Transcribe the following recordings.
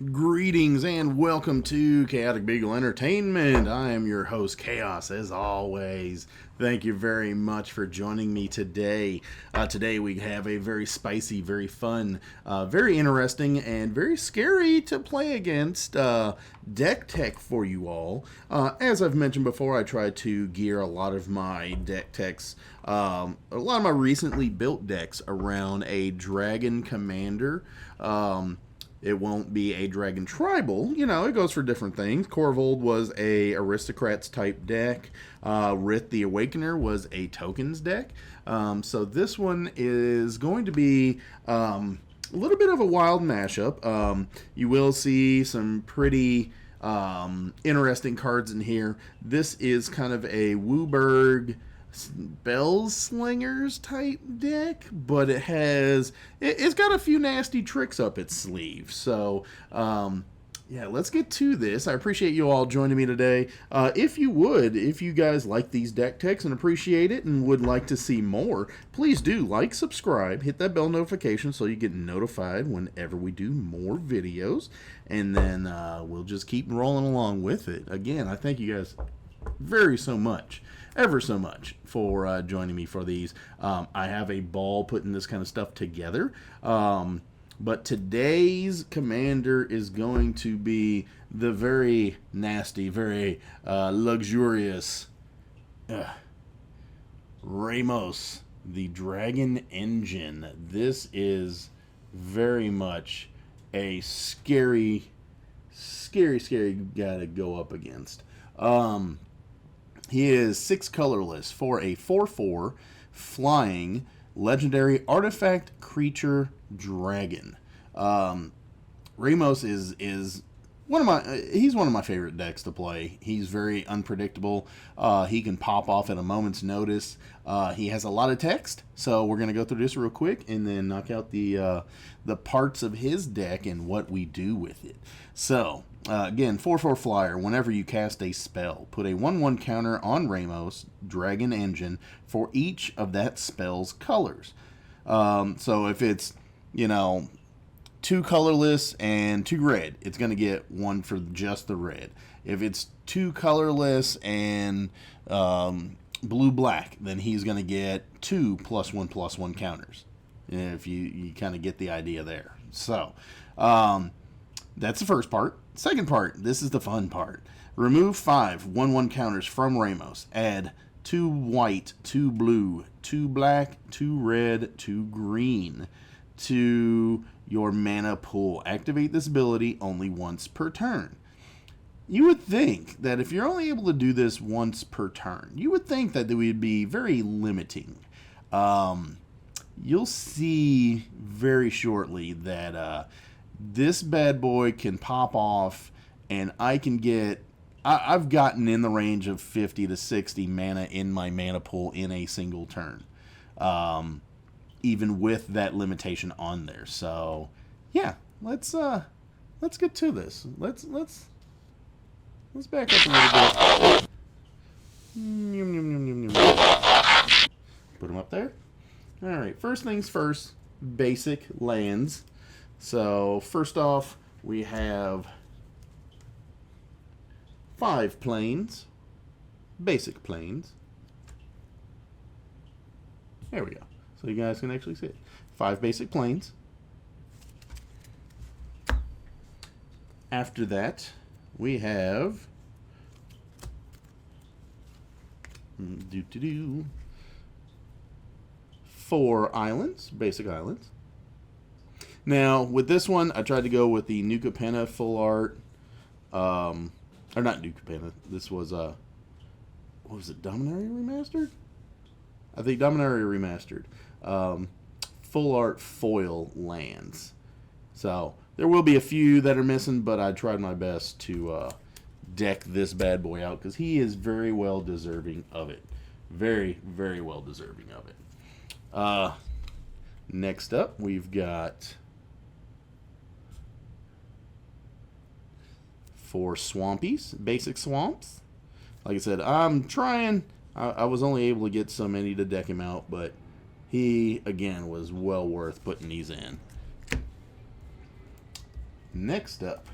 Greetings and welcome to ChaoticBeagle Entertainment. I am your host, Chaos, as always. Thank you very much for joining me today. Today we have a very spicy, very fun, very interesting, and very scary to play against deck tech for you all. As I've mentioned before, I try to gear a lot of my deck techs, a lot of my recently built decks around a Dragon Commander. It won't be a Dragon Tribal. You know, it goes for different things. Corvold was a Aristocrats type deck. Rith the Awakener was a Tokens deck. So this one is going to be a little bit of a wild mashup. You will see some pretty interesting cards in here. This is kind of a Wooburg Spell Slingers type deck, but it's got a few nasty tricks up its sleeve. So yeah, let's get to this. I appreciate you all joining me today. If you guys like these deck techs and appreciate it and would like to see more, please do like, subscribe, hit that bell notification so you get notified whenever we do more videos, and then we'll just keep rolling along with it. Again, I thank you guys ever so much for joining me for these. I have a ball putting this kind of stuff together. But today's commander is going to be the very nasty, very luxurious Ramos, the Dragon Engine. This is very much a scary guy to go up against. He is 6 colorless for a 4/4 flying legendary artifact creature dragon. Ramos is one of my favorite decks to play. He's very unpredictable. He can pop off at a moment's notice. He has a lot of text, so we're gonna go through this real quick and then knock out the parts of his deck and what we do with it. So again, 4/4 flyer. Whenever you cast a spell, put a 1/1 counter on Ramos Dragon Engine for each of that spell's colors. So if it's 2 colorless and 2 red, it's going to get 1 for just the red. If it's 2 colorless and blue-black, then he's going to get 2 +1/+1 counters. If you kind of get the idea there. So that's the first part. Second part, this is the fun part. Remove 5 1/1 counters from Ramos. Add 2 white, 2 blue, 2 black, 2 red, 2 green to your mana pool. Activate this ability only once per turn. You would think that if you're only able to do this once per turn, you would think that it would be very limiting. You'll see very shortly that this bad boy can pop off, and I've gotten in the range of 50 to 60 mana in my mana pool in a single turn. Even with that limitation on there. So yeah, let's get to this. Let's back up a little bit. Put them up there. All right, first things first, basic lands. So first off, we have 5 plains, basic plains. There we go. So you guys can actually see it. 5 basic plains. After that, we have 4 islands, basic islands. Now, with this one, I tried to go with the New Capenna full art. Or not New Capenna. This was, what was it, Dominaria Remastered? I think Dominaria Remastered. Full art foil lands. So, there will be a few that are missing, but I tried my best to deck this bad boy out because he is very well deserving of it. Very, very well deserving of it. Next up, we've got 4 swampies, basic swamps. Like I said, I'm trying. I was only able to get so many to deck him out, but he, again, was well worth putting these in. Next up,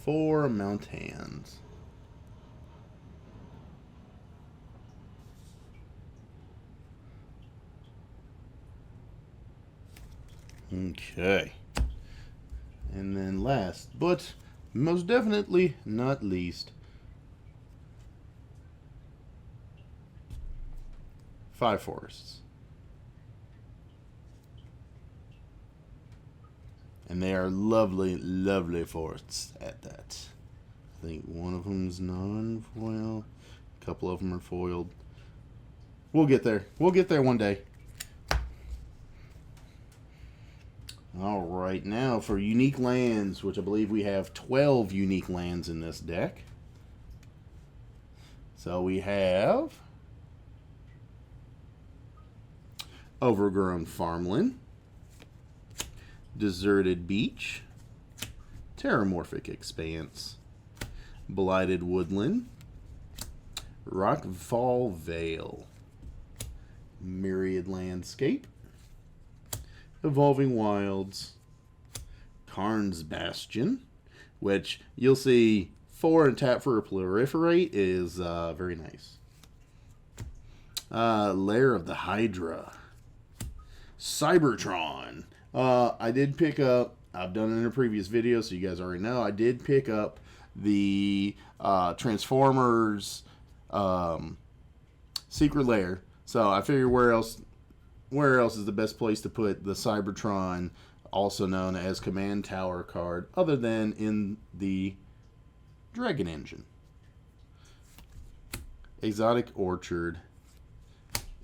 4 mount hands. Okay. And then last, but most definitely not least, 5 forests. And they are lovely, lovely forests at that. I think one of them is non-foil. A couple of them are foiled. We'll get there. We'll get there one day. Alright, now for unique lands, which I believe we have 12 unique lands in this deck. So we have Overgrown Farmland, Deserted Beach, Terramorphic Expanse, Blighted Woodland, Rockfall Vale, Myriad Landscape, Evolving Wilds, Karn's Bastion, which you'll see 4 and tap for a proliferate is very nice. Lair of the Hydra, Cybertron. I did pick up, I've done it in a previous video, so you guys already know, I did pick up the Transformers Secret Lair. So I figured where else is the best place to put the Cybertron, also known as Command Tower card, other than in the Dragon Engine. Exotic Orchard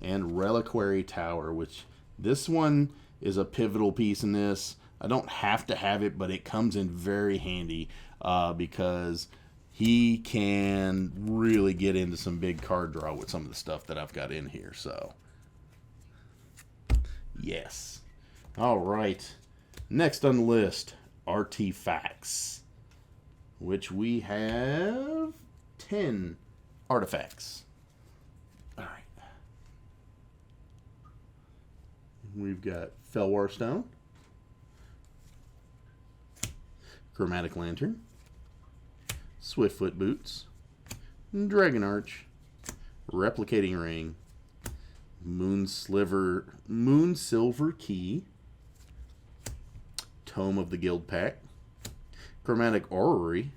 and Reliquary Tower, which this one is a pivotal piece in this. I don't have to have it, but it comes in very handy because he can really get into some big card draw with some of the stuff that I've got in here. So, yes. All right. Next on the list, artifacts, which we have 10 artifacts. All right. We've got Fellwar Stone, Chromatic Lantern, Swiftfoot Boots, Dragon Arch, Replicating Ring, Moonsilver Key, Tome of the Guildpact, Chromatic Orrery,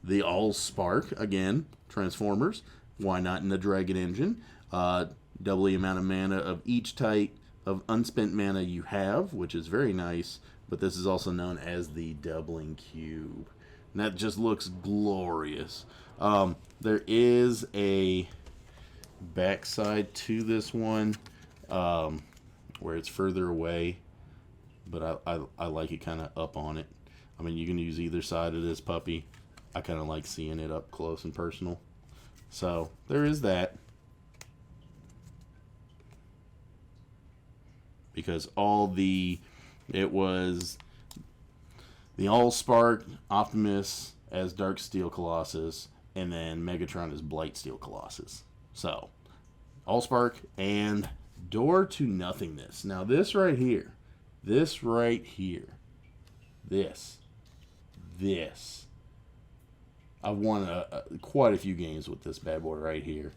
the Allspark, again, Transformers, why not in the Dragon Engine, double the amount of mana of each type of unspent mana you have, which is very nice, but this is also known as the Doubling Cube. And that just looks glorious. There is a backside to this one where it's further away, but I like it kind of up on it. I mean, you can use either side of this puppy. I kind of like seeing it up close and personal. So there is that. Because it was the Allspark, Optimus as Darksteel Colossus, and then Megatron as Blightsteel Colossus. So, Allspark and Door to Nothingness. Now this right here, I've won quite a few games with this bad boy right here.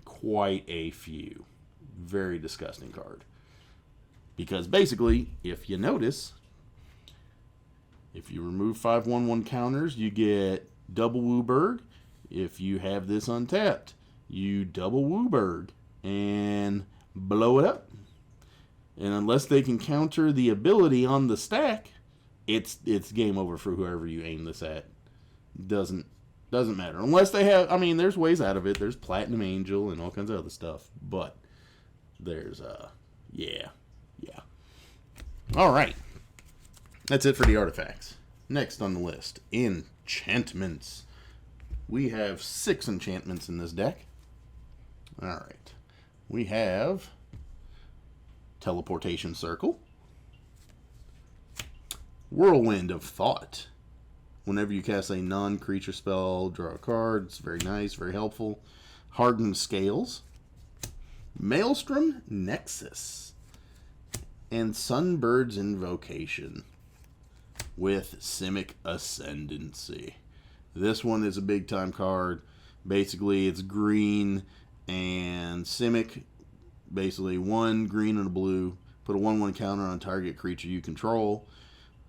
Quite a few. Very disgusting card. Because basically, if you notice, if you remove 5/1/1 counters, you get double Wooburg. If you have this untapped, you double Wooburg and blow it up. And unless they can counter the ability on the stack, it's game over for whoever you aim this at. Doesn't matter. Unless they have, I mean, there's ways out of it. There's Platinum Angel and all kinds of other stuff. But there's, yeah. All right. That's it for the artifacts. Next on the list, enchantments. We have 6 enchantments in this deck. All right. We have Teleportation Circle, Whirlwind of Thought. Whenever you cast a non-creature spell, draw a card. It's very nice, very helpful. Hardened Scales, Maelstrom Nexus, and Sunbird's Invocation with Simic Ascendancy. This one is a big time card. Basically, it's green and Simic. Basically, 1 green and a blue. Put a 1/1 counter on target creature you control.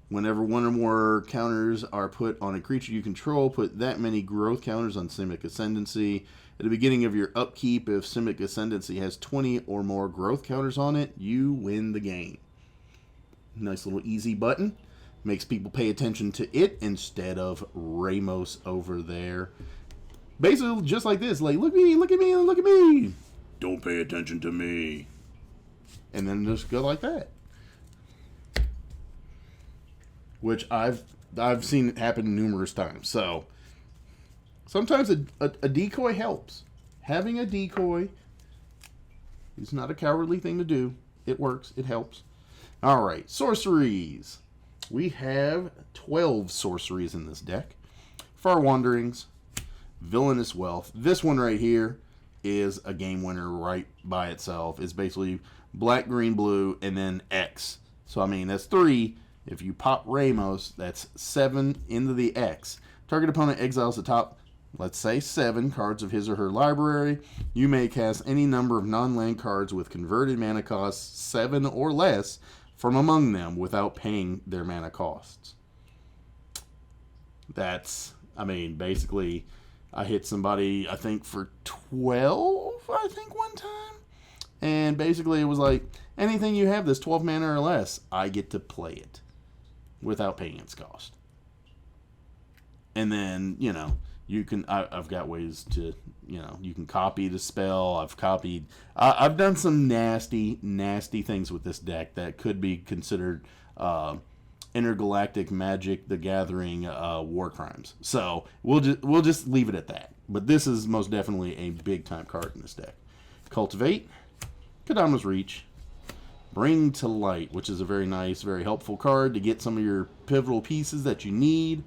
Whenever one or more counters are put on a creature you control, put that many growth counters on Simic Ascendancy. At the beginning of your upkeep, if Simic Ascendancy has 20 or more growth counters on it, you win the game. Nice little easy button. Makes people pay attention to it instead of Ramos over there. Basically, just like this. Like, look at me, look at me, look at me. Don't pay attention to me. And then just go like that. Which I've seen it happen numerous times. So sometimes a decoy helps. Having a decoy is not a cowardly thing to do. It works. It helps. All right, sorceries. We have 12 sorceries in this deck. Far Wanderings, Villainous Wealth. This one right here is a game winner right by itself. It's basically black, green, blue, and then X. So, I mean, that's 3. If you pop Ramos, that's 7 into the X. Target opponent exiles the top, let's say, 7 cards of his or her library. You may cast any number of non-land cards with converted mana costs 7 or less from among them without paying their mana costs. That's, I mean, basically, I hit somebody, I think, for 12, I think, one time. And basically, it was like, anything you have that's 12 mana or less, I get to play it without paying its cost. And then, you know, you can, I've got ways to, you know, you can copy the spell. I've done some nasty things with this deck that could be considered intergalactic Magic the Gathering war crimes. So we'll just leave it at that. But this is most definitely a big time card in this deck. Cultivate, Kadama's Reach, Bring to Light, which is a very nice, very helpful card to get some of your pivotal pieces that you need.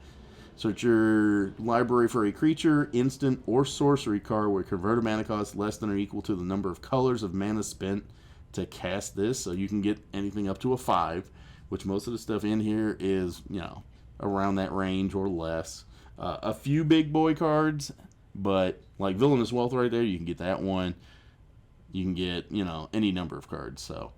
Search your library for a creature, instant, or sorcery card with converted mana cost less than or equal to the number of colors of mana spent to cast this. So you can get anything up to a 5, which most of the stuff in here is, you know, around that range or less. A few big boy cards, but like Villainous Wealth right there, you can get that one. You can get, you know, any number of cards. So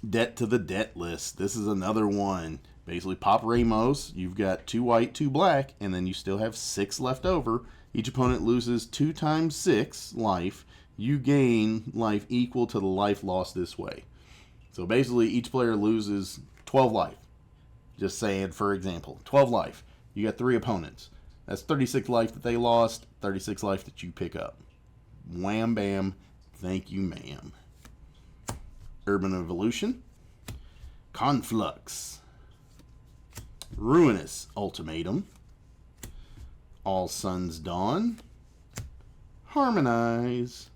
Debt to the Debt List. This is another one. Basically, pop Ramos, you've got 2 white, 2 black, and then you still have 6 left over. Each opponent loses 2 times 6 life. You gain life equal to the life lost this way. So basically, each player loses 12 life. Just saying, for example, 12 life. You got 3 opponents. That's 36 life that they lost, 36 life that you pick up. Wham, bam, thank you, ma'am. Urban Evolution, Conflux, Ruinous Ultimatum, All Suns Dawn, Harmonize,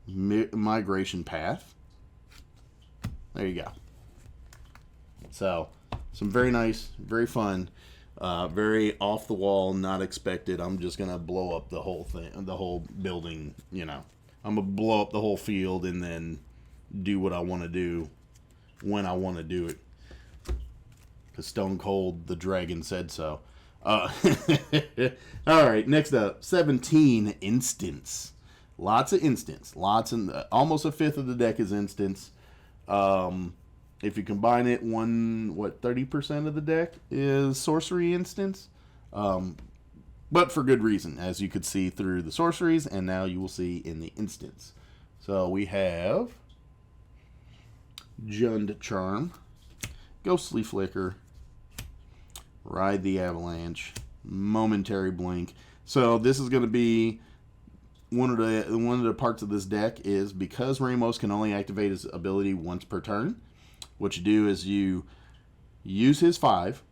Migration Path. There you go. So, some very nice, very fun, very off the wall, not expected. I'm just gonna blow up the whole thing, the whole building. You know, I'm gonna blow up the whole field and then do what I want to do when I want to do it. Because Stone Cold the Dragon said so. Alright, next up, 17 instants. Lots of instants. Almost a fifth of the deck is instants. If you combine it, 30% of the deck is sorcery instants. But for good reason, as you could see through the sorceries, and now you will see in the instants. So we have Jund Charm, Ghostly Flicker, Ride the Avalanche, Momentary Blink. So this is going to be one of the parts of this deck is because Ramos can only activate his ability once per turn. What you do is you use his 5,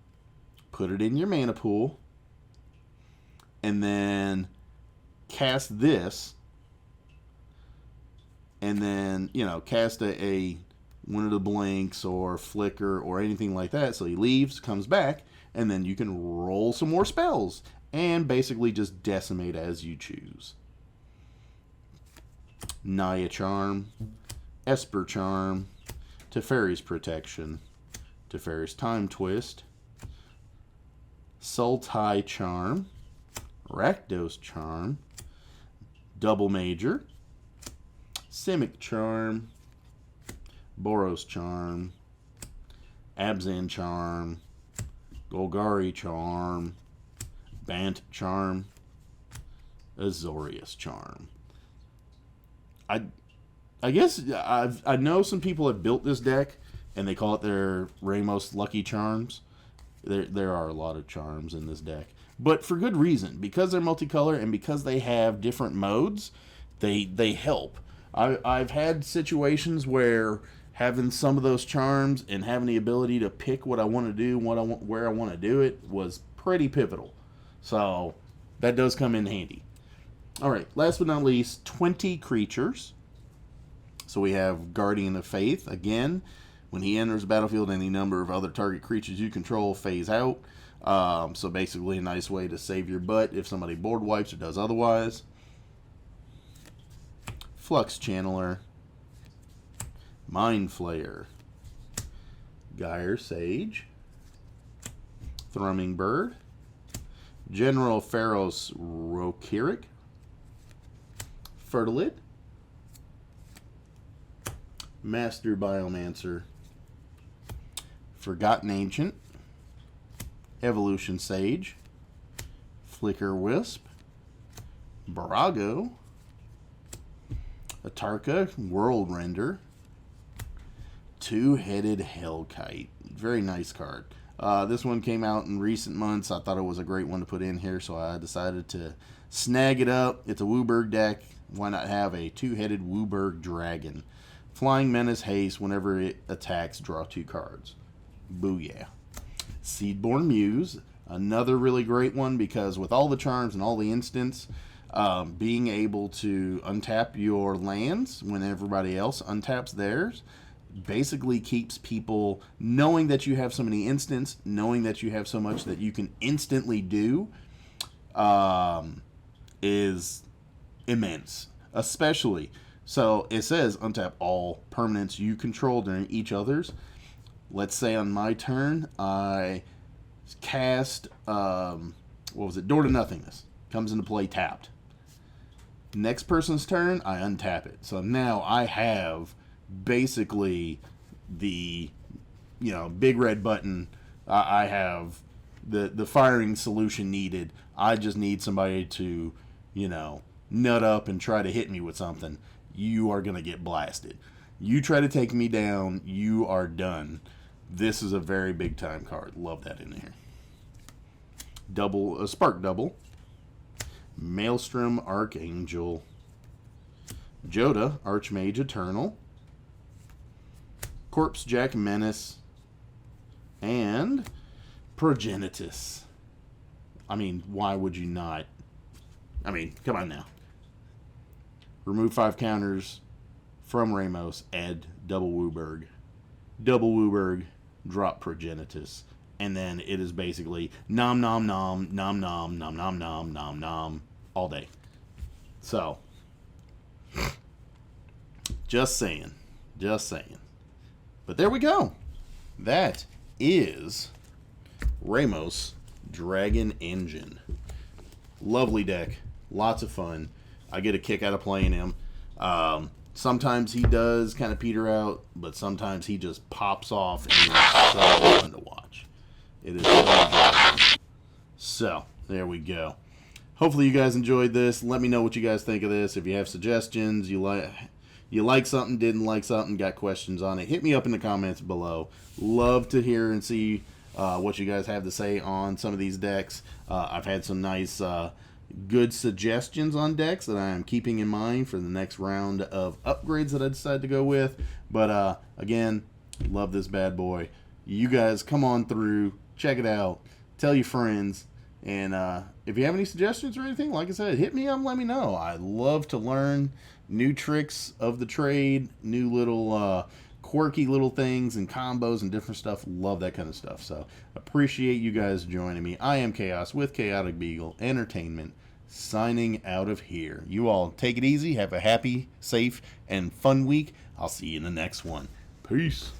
put it in your mana pool, and then cast this, and then, you know, cast a one of the blinks or flicker or anything like that. So he leaves, comes back, and then you can roll some more spells and basically just decimate as you choose. Naya Charm, Esper Charm, Teferi's Protection, Teferi's Time Twist, Sultai Charm, Rakdos Charm, Double Major, Simic Charm, Boros Charm, Abzan Charm, Golgari Charm, Bant Charm, Azorius Charm. I guess I know some people have built this deck and they call it their Ramos Lucky Charms. There are a lot of charms in this deck, but for good reason, because they're multicolor and because they have different modes. They help. I've had situations where having some of those charms and having the ability to pick what I want to do, where I want to do it, was pretty pivotal. So that does come in handy. All right, last but not least, 20 creatures. So we have Guardian of Faith. Again, when he enters the battlefield, any number of other target creatures you control phase out. So basically a nice way to save your butt if somebody board wipes or does otherwise. Flux Channeler, Mind Flayer, Gyre Sage, Thrumming Bird, General Pharos Rokirik, Fertilid, Master Biomancer, Forgotten Ancient, Evolution Sage, Flicker Wisp, Barago, Atarka Whirlrender, Two-Headed Hellkite. Very nice card. This one came out in recent months. I thought it was a great one to put in here, so I decided to snag it up. It's a Wooburg deck. Why not have a two-headed Wooburg Dragon? Flying Menace Haste. Whenever it attacks, draw 2 cards. Booyah. Seedborn Muse. Another really great one because with all the charms and all the instants, being able to untap your lands when everybody else untaps theirs basically keeps people knowing that you have so many instants, knowing that you have so much that you can instantly do, is immense. Especially, so it says untap all permanents you control during each other's. Let's say on my turn, I cast, Door to Nothingness. Comes into play tapped. Next person's turn, I untap it. So now I have basically the, big red button. I have the firing solution needed. I just need somebody to, nut up and try to hit me with something. You are going to get blasted. You try to take me down, you are done. This is a very big time card. Love that in here. Spark Double. Maelstrom Archangel, Joda Archmage Eternal, Corpse Jack Menace, and Progenitus. I mean, why would you not? I mean, come on now. Remove 5 counters from Ramos, add double Wooburg. Double Wooburg, drop Progenitus. And then it is basically nom nom nom nom nom nom nom nom nom nom all day. So, just saying. But there we go. That is Ramos Dragon Engine. Lovely deck. Lots of fun. I get a kick out of playing him. Sometimes he does kind of peter out, but sometimes he just pops off and it's so fun to watch. It is so enjoyable. So, there we go. Hopefully you guys enjoyed this. Let me know what you guys think of this. If you have suggestions, you like something, didn't like something, got questions on it, hit me up in the comments below. Love to hear and see what you guys have to say on some of these decks. I've had some nice, good suggestions on decks that I am keeping in mind for the next round of upgrades that I decide to go with. But, again, love this bad boy. You guys come on through. Check it out. Tell your friends. And if you have any suggestions or anything, like I said, hit me up and let me know. I love to learn new tricks of the trade, new little quirky little things and combos and different stuff. Love that kind of stuff. So appreciate you guys joining me. I am Chaos with ChaoticBeagle Entertainment, signing out of here. You all take it easy. Have a happy, safe, and fun week. I'll see you in the next one. Peace.